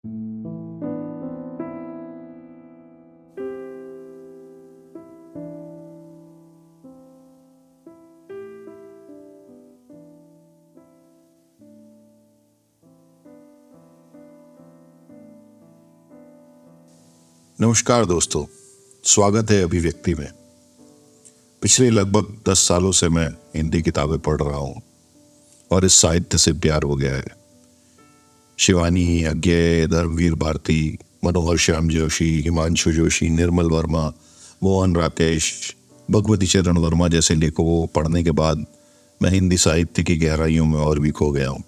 नमस्कार दोस्तों, स्वागत है अभिव्यक्ति में। पिछले लगभग 10 सालों से मैं हिंदी किताबें पढ़ रहा हूँ और इस साहित्य से प्यार हो गया है। शिवानी, अज्ञे, धर्मवीर भारती, मनोहर श्याम जोशी, हिमांशु जोशी, निर्मल वर्मा, मोहन राकेश, भगवती चरण वर्मा जैसे लेखकों को पढ़ने के बाद मैं हिंदी साहित्य की गहराइयों में और भी खो गया हूँ।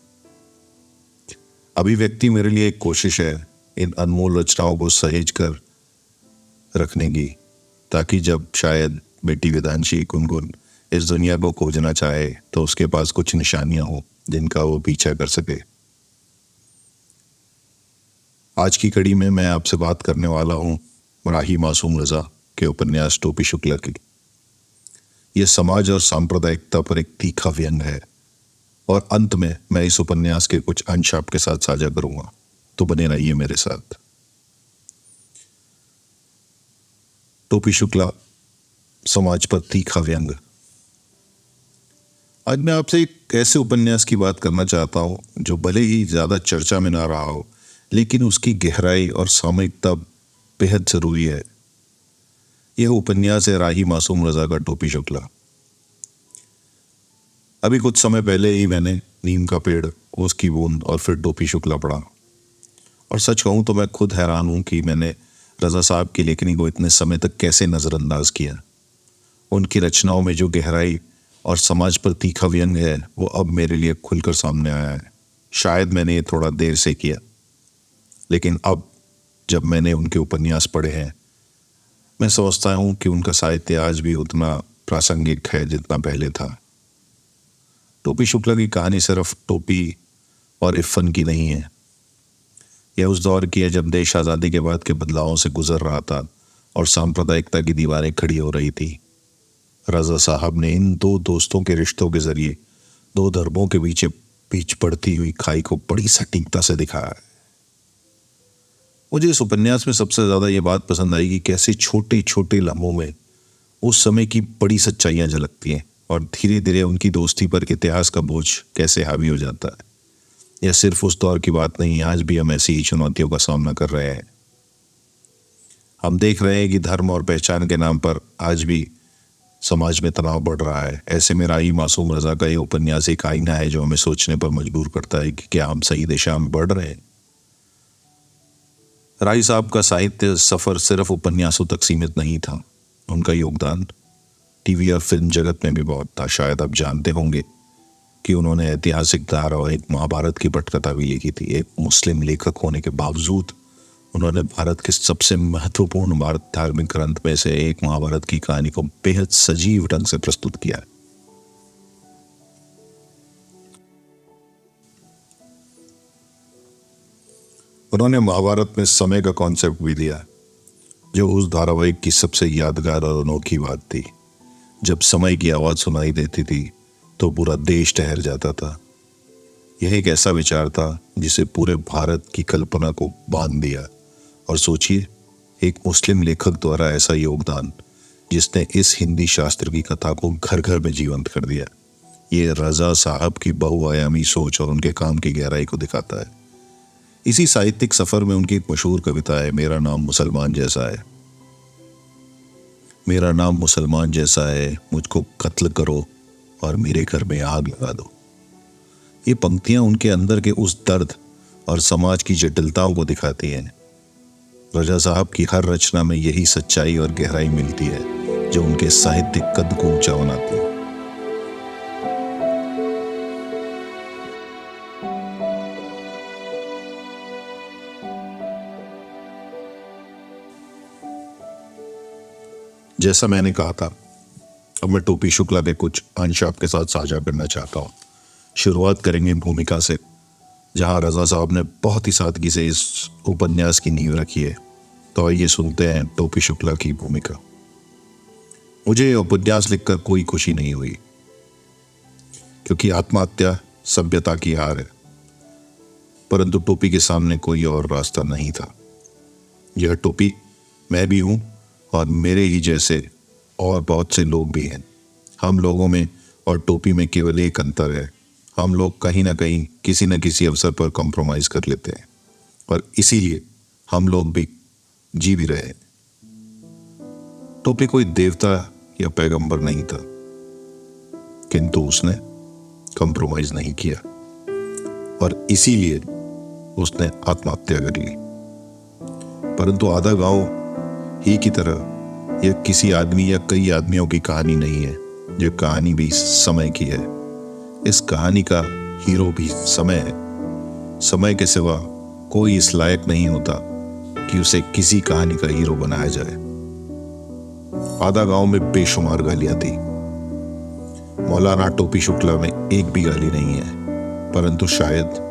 अभिव्यक्ति मेरे लिए एक कोशिश है इन अनमोल रचनाओं को सहेज कर रखने की, ताकि जब शायद बेटी वेदांशी गुनगुन इस दुनिया को खोजना चाहे तो उसके पास कुछ निशानियां हो जिनका वो पीछा कर सके। आज की कड़ी में मैं आपसे बात करने वाला हूं राही मासूम रजा के उपन्यास टोपी शुक्ला की। यह समाज और सांप्रदायिकता पर एक तीखा व्यंग है और अंत में मैं इस उपन्यास के कुछ अंश आपके साथ साझा करूंगा, तो बने रहिए मेरे साथ। टोपी शुक्ला, समाज पर तीखा व्यंग। आज मैं आपसे एक ऐसे उपन्यास की बात करना चाहता हूं जो भले ही ज्यादा चर्चा में ना रहा हो, लेकिन उसकी गहराई और सामयिकता बेहद जरूरी है। यह उपन्यास है राही मासूम रजा का टोपी शुक्ला। अभी कुछ समय पहले ही मैंने नीम का पेड़, उसकी बूंद और फिर टोपी शुक्ला पढ़ा, और सच कहूं तो मैं खुद हैरान हूं कि मैंने रजा साहब की लेखनी को इतने समय तक कैसे नजरअंदाज किया। उनकी रचनाओं में जो गहराई और समाज पर तीखा व्यंग है वो अब मेरे लिए खुलकर सामने आया है। शायद मैंने ये थोड़ा देर से किया, लेकिन अब जब मैंने उनके उपन्यास पढ़े हैं मैं समझता हूं कि उनका साहित्य आज भी उतना प्रासंगिक है जितना पहले था। टोपी शुक्ला की कहानी सिर्फ टोपी और इफ़न की नहीं है। यह उस दौर की है जब देश आज़ादी के बाद के बदलावों से गुजर रहा था और सांप्रदायिकता की दीवारें खड़ी हो रही थी। रजा साहब ने इन दो दोस्तों के रिश्तों के जरिए दो धर्मों के बीच पड़ती हुई खाई को बड़ी सटीकता से दिखाया है। मुझे इस उपन्यास में सबसे ज्यादा यह बात पसंद आई कि कैसे छोटे छोटे लम्हों में उस समय की बड़ी सच्चाइयां झलकती हैं और धीरे धीरे उनकी दोस्ती पर इतिहास का बोझ कैसे हावी हो जाता है। यह सिर्फ उस दौर की बात नहीं, आज भी हम ऐसी ही चुनौतियों का सामना कर रहे हैं। हम देख रहे हैं कि धर्म और पहचान के नाम पर आज भी समाज में तनाव बढ़ रहा है। ऐसे में राही मासूम रजा का ये उपन्यास एक आईना है जो हमें सोचने पर मजबूर करता है कि क्या हम सही दिशा में बढ़ रहे हैं। राही साहब का साहित्य सफर सिर्फ उपन्यासों तक सीमित नहीं था। उनका योगदान टीवी और फिल्म जगत में भी बहुत था। शायद आप जानते होंगे कि उन्होंने ऐतिहासिक धारावाहिक महाभारत की पटकथा भी लिखी थी। एक मुस्लिम लेखक होने के बावजूद उन्होंने भारत के सबसे महत्वपूर्ण भारत धार्मिक ग्रंथ में से एक महाभारत की कहानी को बेहद सजीव ढंग से प्रस्तुत किया है। उन्होंने महाभारत में समय का कॉन्सेप्ट भी दिया, जो उस धारावाहिक की सबसे यादगार और अनोखी बात थी। जब समय की आवाज सुनाई देती थी तो पूरा देश ठहर जाता था। यह एक ऐसा विचार था जिसे पूरे भारत की कल्पना को बांध दिया। और सोचिए, एक मुस्लिम लेखक द्वारा ऐसा योगदान जिसने इस हिंदी शास्त्र की कथा को घर घर में जीवंत कर दिया। ये रजा साहब की बहुआयामी सोच और उनके काम की गहराई को दिखाता है। इसी साहित्यिक सफर में उनकी एक मशहूर कविता है, मेरा नाम मुसलमान जैसा है। मेरा नाम मुसलमान जैसा है, मुझको कत्ल करो और मेरे घर में आग लगा दो। ये पंक्तियां उनके अंदर के उस दर्द और समाज की जटिलताओं को दिखाती हैं। रजा साहब की हर रचना में यही सच्चाई और गहराई मिलती है जो उनके साहित्यिक कद को ऊंचा बनाती है। जैसा मैंने कहा था, अब मैं टोपी शुक्ला के कुछ अंश आपके साथ साझा करना चाहता हूँ। शुरुआत करेंगे भूमिका से, जहाँ रजा साहब ने बहुत ही सादगी से इस उपन्यास की नींव रखी है। तो आइए सुनते हैं टोपी शुक्ला की भूमिका। मुझे यह उपन्यास लिखकर कोई खुशी नहीं हुई, क्योंकि आत्महत्या सभ्यता की हार है। परंतु टोपी के सामने कोई और रास्ता नहीं था। यह टोपी मैं भी हूं और मेरे ही जैसे और बहुत से लोग भी हैं। हम लोगों में और टोपी में केवल एक अंतर है, हम लोग कहीं ना कहीं किसी न किसी अवसर पर कॉम्प्रोमाइज कर लेते हैं और इसीलिए हम लोग भी जी भी रहे हैं। टोपी कोई देवता या पैगंबर नहीं था, किंतु उसने कॉम्प्रोमाइज नहीं किया और इसीलिए उसने आत्महत्या कर ली। परंतु आधा गांव ही की तरह यह किसी आदमी या कई आदमियों की कहानी नहीं है, यह कहानी भी समय की है। इस कहानी का हीरो भी समय है। समय के सिवा कोई इस लायक नहीं होता कि उसे किसी कहानी का हीरो बनाया जाए। आधा गांव में बेशुमार गालियां थी। मौलाना टोपी शुक्ला में एक भी गाली नहीं है, परंतु शायद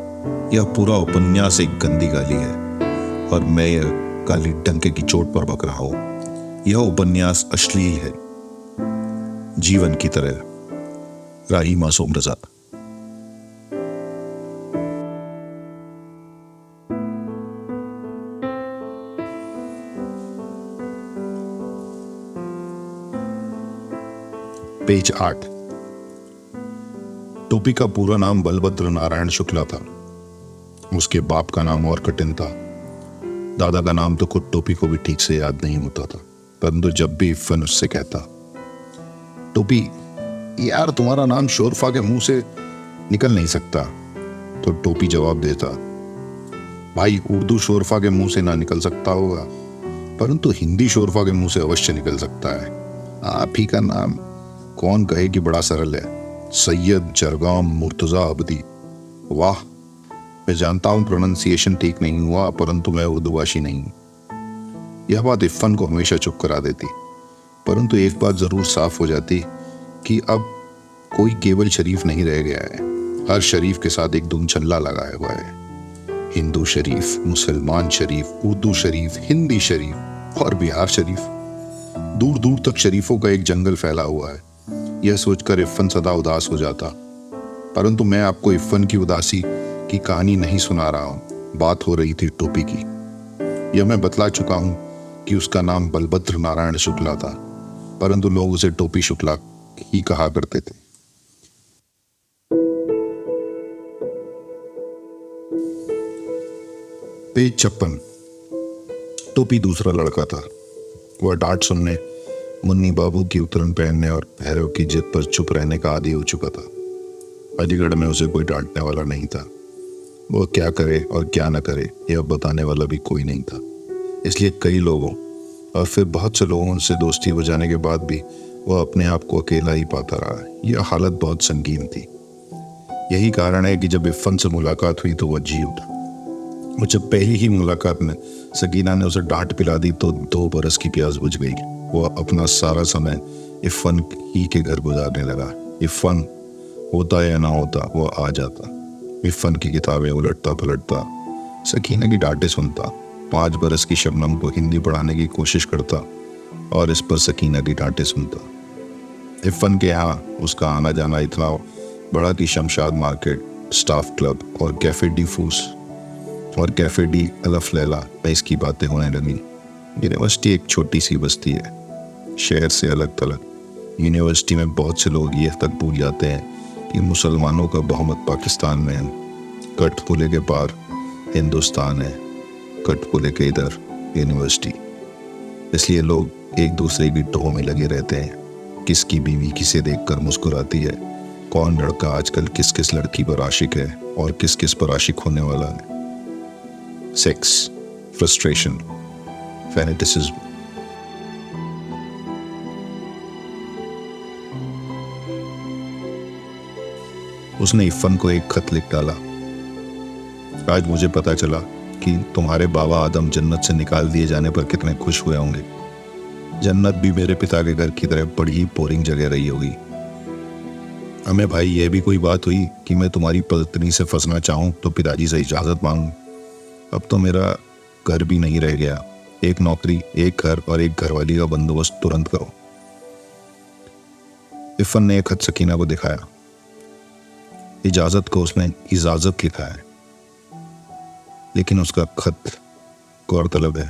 यह पूरा उपन्यास एक गंदी गाली है और मैं यह गाली डंके की चोट पर बक रहा हूं। यह उपन्यास अश्लील है, जीवन की तरह। राही मासूम रजा। पेज 8। टोपी का पूरा नाम बलभद्र नारायण शुक्ला था। उसके बाप का नाम और कठिन था। दादा का नाम तो खुद टोपी को भी ठीक से याद नहीं होता था, परंतु जब भी इफ़न उससे कहता, टोपी यार तुम्हारा नाम शोरफा के मुंह से निकल नहीं सकता, तो टोपी जवाब देता, भाई उर्दू शोरफा के मुंह से ना निकल सकता होगा, परंतु हिंदी शोरफा के मुंह से अवश्य निकल सकता है। आप ही का नाम कौन कहे कि बड़ा सरल है, सैयद जरगाम मुर्तजा अबदी। वाह, मैं जानता हूं प्रोनाउंसिएशन ठीक नहीं हुआ, परंतु मैं उर्दूभाषी नहीं। यह बात इफ़न को हमेशा चुप करा देती, परंतु एक बात जरूर साफ हो जाती कि अब कोई केवल शरीफ नहीं रह गया है, हर शरीफ के साथ एक दुमछल्ला लगाया हुआ है। हिंदू शरीफ, मुसलमान शरीफ, उर्दू शरीफ, हिंदी शरीफ और बिहार शरीफ। दूर दूर तक शरीफों का एक जंगल फैला हुआ है। यह सोचकर इफ़न सदा उदास हो जाता, परंतु मैं आपको इफ़न की उदासी की कहानी नहीं सुना रहा हूं। बात हो रही थी टोपी की। यह मैं बतला चुका हूं कि उसका नाम बलभद्र नारायण शुक्ला था, परंतु लोग उसे टोपी शुक्ला ही कहा करते थे। पेज 56। टोपी दूसरा लड़का था। वह डांट सुनने, मुन्नी बाबू की उतरन पहनने और भैरव की जिद पर चुप रहने का आदी हो चुका था। अलीगढ़ में उसे कोई डांटने वाला नहीं था। वह क्या करे और क्या न करे यह बताने वाला भी कोई नहीं था। इसलिए कई लोगों और फिर बहुत से लोगों से दोस्ती हो जाने के बाद भी वह अपने आप को अकेला ही पाता रहा। यह हालत बहुत संगीन थी। यही कारण है कि जब इफ़न से मुलाकात हुई तो वह जी उठा। और जब पहली ही मुलाकात में सकीना ने उसे डांट पिला दी तो 2 बरस की प्यास बुझ गई। वह अपना सारा समय इफ़न ही के घर गुजारने लगा। इफ़न होता या ना होता वह आ जाता। इफ़न की किताबें उलटता पलटता, सकीना की डांटें सुनता, 5 बरस की शबनम को हिंदी पढ़ाने की कोशिश करता और इस पर सकीना की डांटें सुनता। इफ़न के यहाँ उसका आना जाना इतना बड़ा कि शमशाद मार्केट, स्टाफ क्लब और कैफे डी फूस और कैफे डी अलफ लैला में इसकी बातें होने लगी। यूनिवर्सिटी एक छोटी सी बस्ती है, शहर से अलग थलग। यूनिवर्सिटी में बहुत से लोग ये तक भूल जाते हैं कि मुसलमानों का बहुमत पाकिस्तान में है, कठपुले के पार हिंदुस्तान है, कठपुले के इधर यूनिवर्सिटी। इसलिए लोग एक दूसरे की टोह में लगे रहते हैं। किसकी बीवी किसे देखकर मुस्कुराती है, कौन लड़का आजकल किस किस लड़की पर आशिक है और किस किस पर आशिक होने वाला है। Sex, frustration, fanaticism. उसने इफ़न को एक खत लिख डाला। आज मुझे पता चला कि तुम्हारे बाबा आदम जन्नत से निकाल दिए जाने पर कितने खुश हुए होंगे। जन्नत भी मेरे पिता के घर की तरह बड़ी ही बोरिंग जगह रही होगी। हमें भाई यह भी कोई बात हुई कि मैं तुम्हारी पत्नी से फंसना चाहूं तो पिताजी से इजाजत मांगूं। अब तो मेरा घर भी नहीं रह गया। एक नौकरी, एक घर और एक घरवाली का बंदोबस्त तुरंत करो। इफ़न ने एक खत सकीना को दिखाया। इजाजत को उसने इजाजत लिखा है। लेकिन उसका खत गौरतलब है।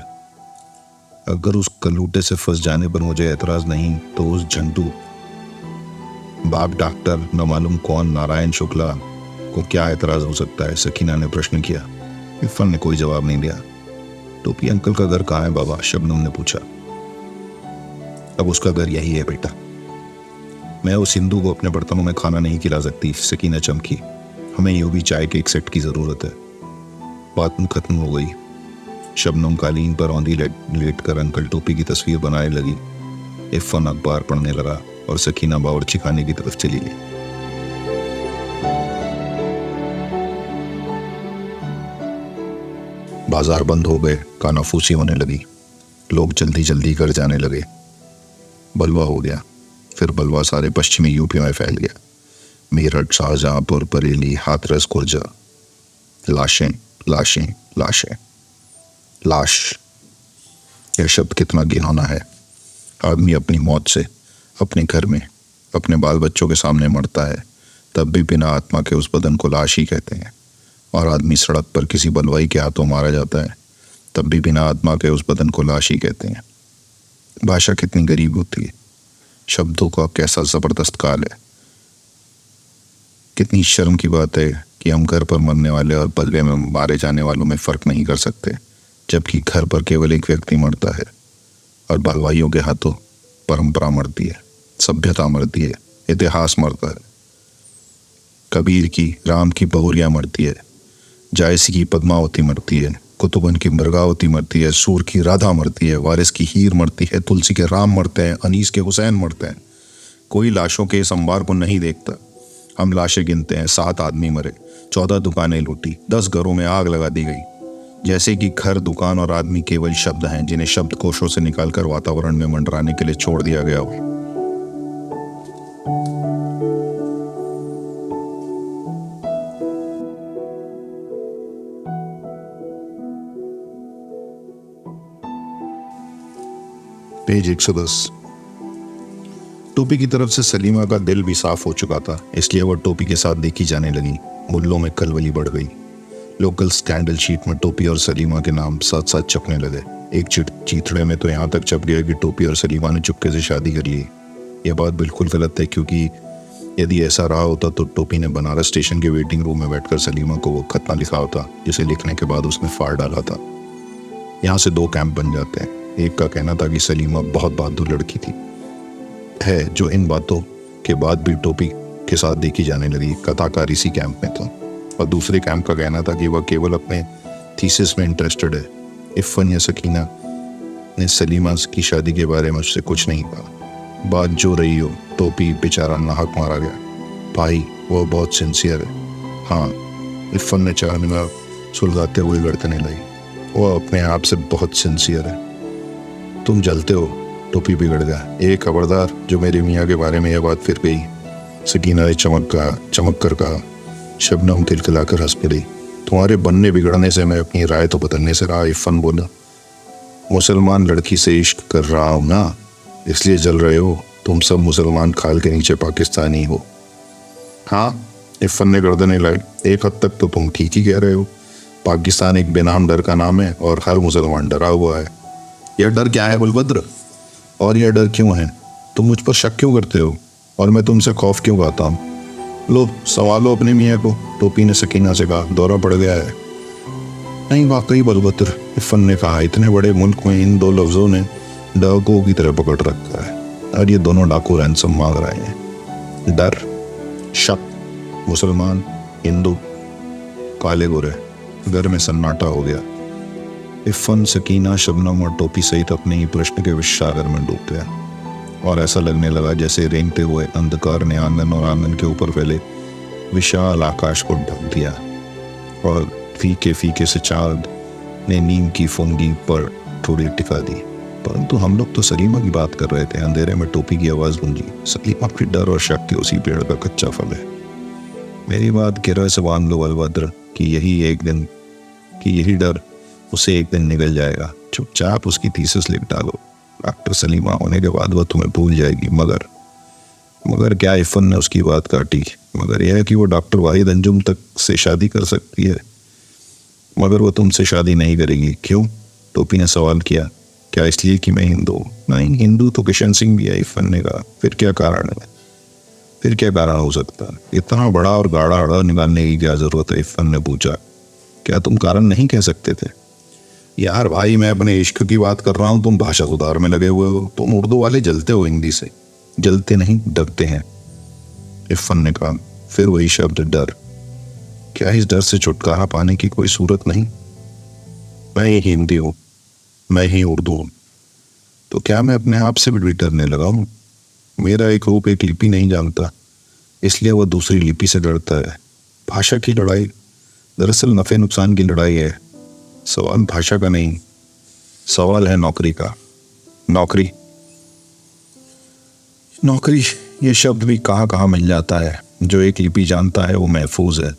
अगर उस कलूटे से फंस जाने पर मुझे एतराज नहीं तो उस झंडू बाप डॉक्टर न मालूम कौन नारायण शुक्ला को क्या एतराज हो सकता है? सकीना ने प्रश्न किया। इरफान ने कोई जवाब नहीं दिया। टोपी अंकल का घर कहाँ है बाबा? शबनम ने पूछा। अब उसका घर यही है बेटा। मैं उस हिंदू को अपने बर्तनों में खाना नहीं खिला सकती, सकीना चमकी। हमें यूं भी चाय के एक सेट की जरूरत है। बात खत्म हो गई। शबनम कालीन पर औंधी लेट कर अंकल टोपी की तस्वीर बनाने लगी। इरफान अखबार पढ़ने लगा और सकीना बावर्ची खाने की तरफ चली गई। बाजार बंद हो गए, कानाफूसी होने लगी, लोग जल्दी जल्दी घर जाने लगे। बलवा हो गया। फिर बलवा सारे पश्चिमी यूपी में फैल गया। मेरठ, शाहजहांपुर, बरेली, हाथरस, खुर्जा। लाशें लाशें लाशें। लाश, यह शब्द कितना घिनौना है। आदमी अपनी मौत से अपने घर में अपने बाल बच्चों के सामने मरता है, तब भी बिना आत्मा के उस बदन को लाश ही कहते हैं। और आदमी सड़क पर किसी बलवाई के हाथों मारा जाता है, तब भी बिना आत्मा के उस बदन को लाश ही कहते हैं। भाषा कितनी गरीब होती है। शब्दों का कैसा जबरदस्त काल है। कितनी शर्म की बात है कि हम घर पर मरने वाले और बलवे में मारे जाने वालों में फर्क नहीं कर सकते, जबकि घर पर केवल एक व्यक्ति मरता है और बलवाइयों के हाथों परंपरा मरती है, सभ्यता मरती है, इतिहास मरता है। कबीर की, राम की बहुरिया मरती है, जायसी की पद्मावती मरती है, कुतुबन की मृगावती मरती है, सूर की राधा मरती है, वारिस की हीर मरती है, तुलसी के राम मरते हैं, अनीस के हुसैन मरते हैं। कोई लाशों के इस अंबार को नहीं देखता। हम लाशें गिनते हैं। 7 आदमी मरे, 14 दुकानें लूटी, 10 घरों में आग लगा दी गई। जैसे कि घर, दुकान और आदमी केवल शब्द हैं जिन्हें शब्दकोशों से निकालकर वातावरण में मंडराने के लिए छोड़ दिया गया हो। पेज 110। टोपी की तरफ से सलीमा का दिल भी साफ हो चुका था, इसलिए वह टोपी के साथ देखी जाने लगी। मुल्लों में खलबली बढ़ गई। लोकल स्कैंडल शीट में टोपी और सलीमा के नाम साथ साथ छपने लगे। एक चीथड़े में तो यहाँ तक छप गया कि टोपी और सलीमा ने चुपके से शादी कर ली। यह बात बिल्कुल गलत है, क्योंकि यदि ऐसा रहा होता तो टोपी ने बनारस स्टेशन के वेटिंग रूम में बैठकर सलीमा को वो खत ना लिखा होता जिसे लिखने के बाद उसने फाड़ डाला था। यहाँ से 2 कैंप बन जाते हैं। एक का कहना था कि सलीमा बहुत बहादुर लड़की थी, जो इन बातों के बाद भी टोपी के साथ देखी जाने लगी। कथाकार इसी कैंप में था। और दूसरे कैंप का कहना था कि वह केवल अपने थीसिस में इंटरेस्टेड है। इरफान या सकीना ने सलीमा की शादी के बारे में मुझसे कुछ नहीं कहा। बात जो रही हो, टोपी बेचारा नाहक मारा गया। भाई, वो बहुत सिंसियर है। हाँ, इरफान ने 4 मीनार सुलगाते हुए गर्दनें लाई। वो अपने आप से बहुत सिंसियर है। तुम जलते हो, टोपी बिगड़ गया। एक खबरदार, जो मेरे मियाँ के बारे में यह बात फिर गई। सकीना ने चमक कर कहा। शबनम खिलखिलाकर हंस पड़ी। तुम्हारे बनने बिगड़ने से मैं अपनी राय तो बदलने से रहा। इरफान बोला। मुसलमान लड़की से इश्क कर रहा हूं ना, इसलिए जल रहे हो। तुम सब मुसलमान खाल के नीचे पाकिस्तानी हो। हाँ, इरफान ने गर्दनें लाई। एक हद तक तो तुम ठीक ही कह रहे हो। पाकिस्तान एक बेनाम डर का नाम है और हर मुसलमान डरा हुआ है। यह डर क्या है गुलबद्र? और यह डर क्यों है? तुम मुझ पर शक क्यों करते हो? और मैं तुमसे खौफ क्यों खाता हूँ? लो, सवालो अपने मियाँ को, टोपी ने सकीना से कहा। दौरा पड़ गया है। नहीं, वाकई बलबद्र, इरफान ने कहा। इतने बड़े मुल्क में इन 2 लफ्जों ने डाकुओं की तरह पकड़ रखा है, और ये दोनों डाकू रैंसम मांग रहे हैं। डर, शक, मुसलमान, हिंदू, काले गोरे। घर में सन्नाटा हो गया। इरफान, सकीना, शबनम और टोपी सहित अपने ही प्रश्न के विषसागर में डूब गया, और ऐसा लगने लगा जैसे रेंगते हुए अंधकार ने आंगन और आंगन के ऊपर फैले विशाल आकाश को ढक दिया, और फीके फीके से चांद ने नीम की फुनगी पर थोड़ी टिका दी। परंतु हम लोग तो सलीमा की बात कर रहे थे। अंधेरे में टोपी की आवाज गूंजी। सलीमा की डर और शक के उसी पेड़ का कच्चा फल है। मेरी बात गिरह से बांध लो बलभद्र कि यही डर उसे एक दिन निकल जाएगा। चुपचाप उसकी थीसिस लिख डालो। डॉक्टर सलीमा होने के बाद वह तुम्हें भूल जाएगी। मगर क्या? इरफान ने उसकी बात काटी। मगर यह है कि वो डॉक्टर वाहिद अंजुम तक से शादी कर सकती है। मगर वो तुमसे शादी नहीं करेगी। क्यों? टोपी ने सवाल किया। क्या इसलिए कि मैं हिंदू हूँ? नहीं, हिंदू तो किशन सिंह भी है, इरफान ने कहा। फिर क्या कारण है? फिर क्या कारण हो सकता है? इतना बड़ा और गाढ़ा अड़ा निकालने की क्या जरूरत है? इरफान ने पूछा। क्या तुम कारण नहीं कह सकते थे? यार भाई, मैं अपने इश्क की बात कर रहा हूँ, तुम भाषा सुधार में लगे हुए हो। तुम उर्दू वाले जलते हो हिंदी से। जलते नहीं, डरते हैं, इरफान ने कहा। फिर वही शब्द, डर। क्या इस डर से छुटकारा पाने की कोई सूरत नहीं? मैं ही हिंदी हूँ, मैं ही उर्दू हूँ, तो क्या मैं अपने आप से भी डरने लगा हूँ? मेरा एक रूप एक लिपि नहीं जानता, इसलिए वह दूसरी लिपि से डरता है। भाषा की लड़ाई दरअसल नफे नुकसान की लड़ाई है। सवाल भाषा का नहीं, सवाल है नौकरी का। नौकरी, नौकरी ये शब्द भी कहाँ कहाँ मिल जाता है। जो एक लिपि जानता है वो महफूज है,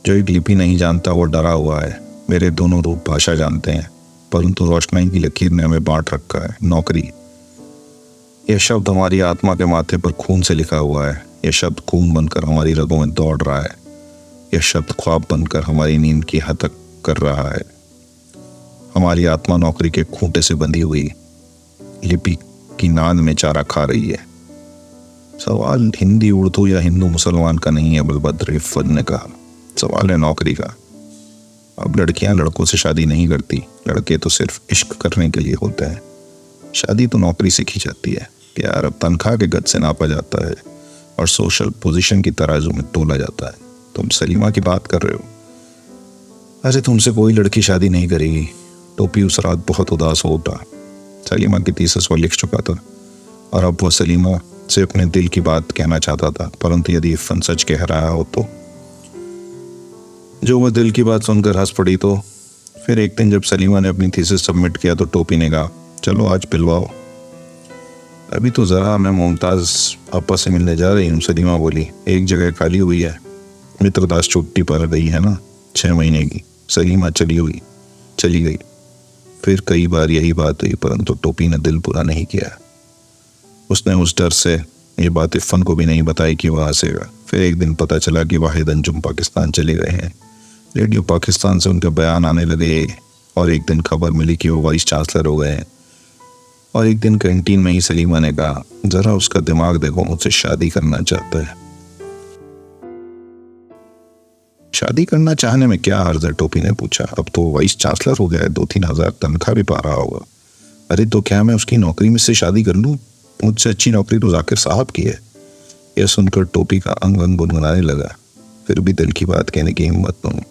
जो एक लिपि नहीं जानता वो डरा हुआ है। मेरे दोनों रूप भाषा जानते हैं, परंतु रोशनाई की लकीर ने हमें बांट रखा है। नौकरी, यह शब्द हमारी आत्मा के माथे पर खून से लिखा हुआ है। यह शब्द खून बनकर हमारी रगों में दौड़ रहा है। यह शब्द ख्वाब बनकर हमारी नींद की हतक कर रहा है। हमारी आत्मा नौकरी के खूंटे से बंधी हुई लिपि की नाद में चारा खा रही है। सवाल हिंदी उर्दू या हिंदू मुसलमान का नहीं है, बलभद्र, इरफान ने कहा। सवाल है नौकरी का। अब लड़कियां लड़कों से शादी नहीं करती, लड़के तो सिर्फ इश्क करने के लिए होते हैं। शादी तो नौकरी से की जाती है। प्यार अब तनख्वाह के गज से नापा जाता है और सोशल पोजीशन की तराजू में तोला जाता है। तुम सलीमा की बात कर रहे हो? अरे तुमसे कोई लड़की शादी नहीं करेगी। टोपी उस रात बहुत उदास हो उठा। सलीमा की थीसिस वो लिख चुका था और अब वो सलीमा से अपने दिल की बात कहना चाहता था, परंतु यदि इरफान सच कह रहा हो तो। जो वह दिल की बात सुनकर हंस पड़ी। तो फिर एक दिन जब सलीमा ने अपनी थीसिस सबमिट किया तो टोपी ने कहा, चलो आज पिलवाओ। अभी तो जरा मैं मुमताज आपा से मिलने जा रही हूँ, सलीमा बोली। एक जगह खाली हुई है, मित्रदास छुट्टी पर गई है ना, 6 महीने की। सलीमा चली गई। फिर कई बार यही बात हुई, परंतु टोपी ने दिल पूरा नहीं किया। उसने उस डर से ये बात इरफान को भी नहीं बताई कि वह हंसेगा। फिर एक दिन पता चला कि वाहिद अंजुम पाकिस्तान चले गए हैं। रेडियो पाकिस्तान से उनके बयान आने लगे और एक दिन खबर मिली कि वो वाइस चांसलर हो गए हैं। और एक दिन कैंटीन में ही सलीमा ने कहा, जरा उसका दिमाग देखो, मुझसे शादी करना चाहता है। शादी करना चाहने में क्या हर्ज है? टोपी ने पूछा। अब तो वाइस चांसलर हो गया है, 2-3 हजार तनख्वाह भी पा रहा होगा। अरे तो क्या मैं उसकी नौकरी में से शादी कर लूं? मुझसे अच्छी नौकरी तो जाकिर साहब की है। यह सुनकर टोपी का अंग अंग गुनगुनाने लगा। फिर भी दिल की बात कहने की हिम्मत नहीं।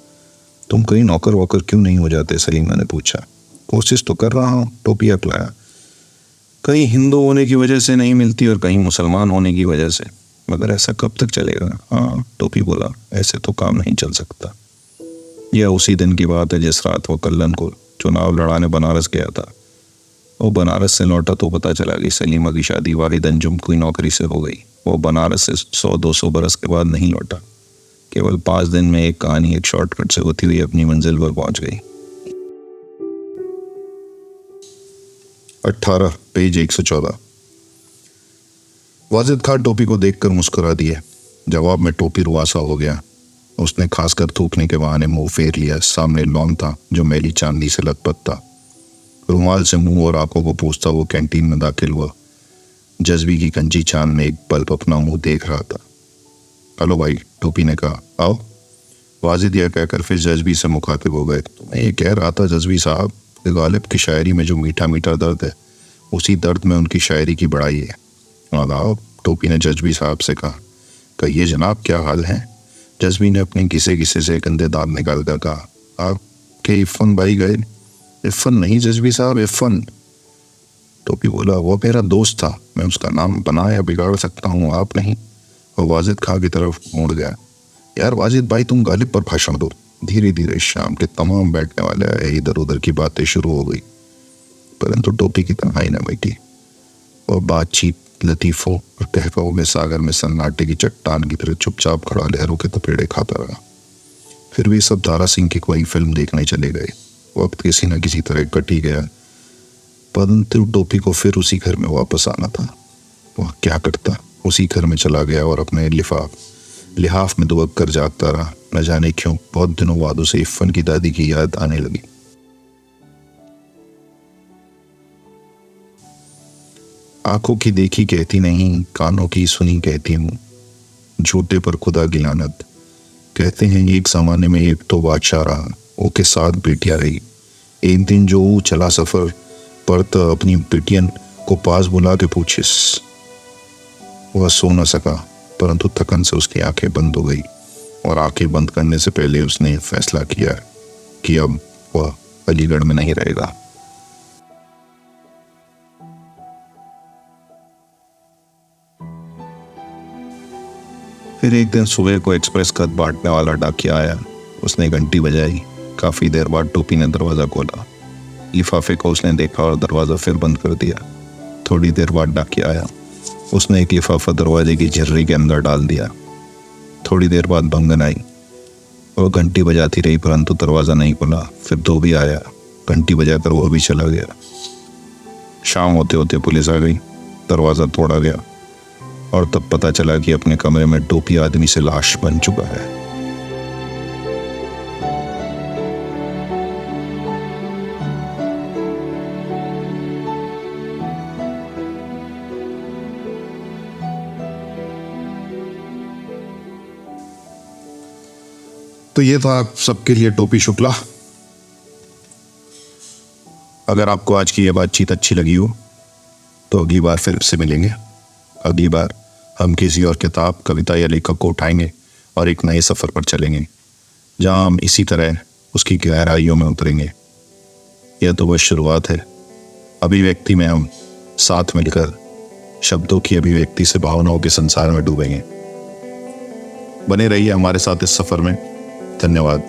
तुम कहीं नौकर वोकर क्यों नहीं हो जाते? सलीमा ने पूछा। कोशिश तो कर रहा हूँ, टोपी अप्लाया। कहीं हिंदू होने की वजह से नहीं मिलती और कहीं मुसलमान होने की वजह से, मगर ऐसा कब तक चलेगा? हाँ, टोपी बोला, ऐसे तो काम नहीं चल सकता। यह उसी दिन की बात है जिस रात वो कल्लन को चुनाव लड़ाने बनारस गया था। वो बनारस से लौटा तो पता चला कि सलीमा की शादी वालिद अंजुम की नौकरी से हो गई। वो बनारस से 100-200 बरस के बाद नहीं लौटा। केवल 5 दिन में एक कहानी एक शॉर्टकट से होती हुई अपनी मंजिल पर पहुंच गई। 18 पेज 114। वाजिद खान टोपी को देखकर मुस्कुरा दिए। जवाब में टोपी रुआसा हो गया। उसने खासकर थूकने के बहाने मुंह फेर लिया। सामने लॉन था जो मैली चांदी से लथपथ था। रुमाल से मुंह और आंखों को पूछता वो कैंटीन में दाखिल हुआ। जज्बी की कंजी चांद में एक पल्प अपना मुंह देख रहा था। हेलो भाई, टोपी ने कहा, आओ। वाजिद यह कहकर फिर जज्बी से मुखातिब हो गए। तो मैं ये कह रहा था जज्बी साहब, गालिब की शायरी में जो मीठा मीठा दर्द है, उसी दर्द में उनकी शायरी की बड़ाई है। आदाब, टोपी ने जज्बी साहब से कहा। कहिए जनाब, क्या हाल है? जज्बी ने अपने घिसे से गंदे दांत निकाल कर कहा, आपके इरफान भाई गए? इरफान नहीं जज्बी साहब, इरफान। टोपी बोला, वो मेरा दोस्त था, मैं उसका नाम बना या बिगाड़ सकता हूँ, आप नहीं। वो वाजिद खां की तरफ मुड़ गया। यार वाजिद भाई, तुम गालिब पर भाषण दो। धीरे धीरे शाम के तमाम बैठने वाले आए, इधर उधर की बातें शुरू हो गई, परंतु टोपी की तन्हाई न मिटी। और बातचीत, लतीफों और कहकाओं में सागर में सन्नाटे की चट्टान की तरह चुपचाप खड़ा लहरों के तपेड़े खाता रहा। फिर भी सब दारा सिंह की कोई फिल्म देखने चले गए। वक्त किसी न किसी तरह कट ही गया, परंतु टोपी को फिर उसी घर में वापस आना था। वह क्या करता? उसी घर में चला गया और अपने लिहाफ में दुबक कर जागता रहा। न जाने क्यों बहुत दिनों बाद उसे इरफान की दादी की याद आने लगी। आंखों की देखी कहती नहीं, कानों की सुनी कहती हूँ, झूठे पर खुदा की लानत। कहते हैं एक जमाने में एक तो बादशाह रहा, उसके साथ बेटियां रही। एक दिन जो वो चला सफर पर तो अपनी बेटियन को पास बुला के पूछिस। वह सो न सका, परंतु थकन से उसकी आंखें बंद हो गई और आंखें बंद करने से पहले उसने फैसला किया कि अब वह अलीगढ़ में नहीं रहेगा। फिर एक दिन सुबह को एक्सप्रेस खत बांटने वाला डाकिया आया। उसने घंटी बजाई। काफी देर बाद टोपी ने दरवाजा खोला। लिफाफे को उसने देखा और दरवाजा फिर बंद कर दिया। थोड़ी देर बाद डाकिया आया। उसने एक लिफाफा दरवाजे की झर्री के अंदर डाल दिया। थोड़ी देर बाद बंगन आई। वह घंटी बजाती रही परंतु दरवाजा नहीं खुला। फिर धोबी आया, घंटी बजाकर वह भी चला गया। शाम होते होते पुलिस आ गई। दरवाजा तोड़ा गया और तब पता चला कि अपने कमरे में टोपी आदमी से लाश बन चुका है। तो ये था आप सबके लिए टोपी शुक्ला। अगर आपको आज की यह बातचीत अच्छी लगी हो तो अगली बार फिर से मिलेंगे। अगली बार हम किसी और किताब, कविता या लेखक को उठाएंगे और एक नए सफ़र पर चलेंगे जहां हम इसी तरह उसकी गहराइयों में उतरेंगे। यह तो बस शुरुआत है। अभिव्यक्ति में हम साथ मिलकर शब्दों की अभिव्यक्ति से भावनाओं के संसार में डूबेंगे। बने रहिए हमारे साथ इस सफ़र में। धन्यवाद।